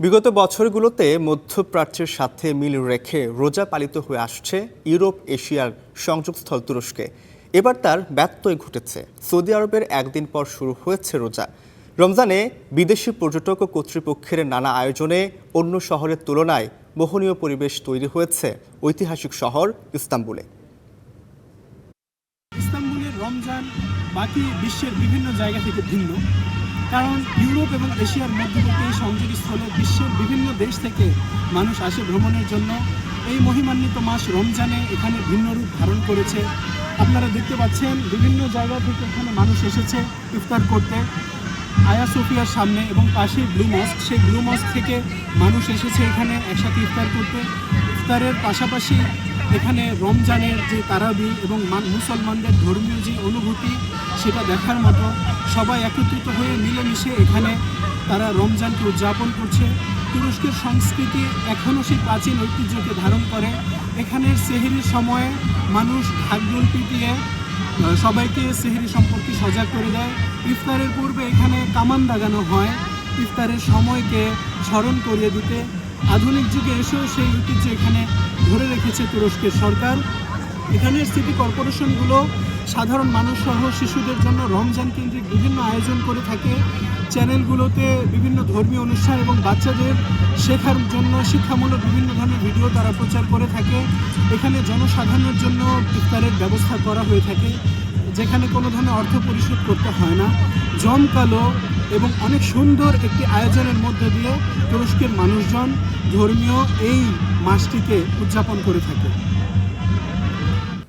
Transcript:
বিগত বছরগুলোতে মধ্যপ্রাচ্যের সাথে মিল রেখে রোজা পালিত হয়ে আসছে ইউরোপ এশিয়ার সংযোগস্থল তুরস্কে। এবার তার ব্যত্যয় ঘটেছে। সৌদি আরবের একদিন পর শুরু হয়েছে রোজা। রমজানে বিদেশি পর্যটক ও কর্তৃপক্ষের নানা আয়োজনে অন্য শহরের তুলনায় মোহনীয় পরিবেশ তৈরি হয়েছে ঐতিহাসিক শহর ইস্তাম্বুলে। ইস্তাম্বুলের রমজান বাকি বিশ্বের বিভিন্ন জায়গা থেকে ভিন্ন, কারণ ইউরোপ এবং এশিয়ার মধ্যবর্তী এই সংযোগস্থলে বিশ্বের বিভিন্ন দেশ থেকে মানুষ আসে ভ্রমণের জন্য। এই মহিমান্বিত মাস রমজানে এখানে ভিন্ন রূপ ধারণ করেছে। আপনারা দেখতে পাচ্ছেন বিভিন্ন জায়গা থেকে এখানে মানুষ এসেছে ইফতার করতে। আয়া সোফিয়ার সামনে এবং পাশে ব্লু মস্ক, সেই ব্লু মস্ক থেকে মানুষ এসেছে এখানে একসাথে ইফতার করতে। ইফতারের পাশাপাশি এখানে রমজানের যে তারাবি এবং মুসলমানদের ধর্মীয় যে অনুভূতি সেটা দেখার মতো সবাই একত্রিত হয়ে মিলেমিশে এখানে তারা রমজানকে উদযাপন করছে। তুরস্কের সংস্কৃতি এখনও সেই প্রাচীন ঐতিহ্যকে ধারণ করে। এখানের সেহরির সময়ে মানুষ ঢাকঢোল পিটিয়ে সবাইকে সেহরি সম্পর্কে সজাগ করে দেয়। ইফতারের পূর্বে এখানে কামান দাগানো হয় ইফতারের সময়কে স্মরণ করিয়ে দিতে। আধুনিক যুগে এসেও সেই ঐতিহ্য এখানে ধরে রেখেছে তুরস্কের সরকার। এখানের সিটি কর্পোরেশনগুলো সাধারণ মানুষ সহ শিশুদের জন্য রমজান কেন্দ্রিক বিভিন্ন আয়োজন করে থাকে। চ্যানেলগুলোতে বিভিন্ন ধর্মীয় অনুষ্ঠান এবং বাচ্চাদের শেখার জন্য শিক্ষামূলক বিভিন্ন ধরনের ভিডিও তারা প্রচার করে থাকে। এখানে জনসাধারণের জন্য ইফতারের ব্যবস্থা করা হয়ে থাকে, যেখানে কোনো ধরনের অর্থ পরিশোধ করতে হয় না। জমকালো এবং অনেক সুন্দর একটি আয়োজনের মধ্য দিয়ে তুরস্কের মানুষজন ধর্মীয় এই মাসটিকে উদযাপন করে থাকে।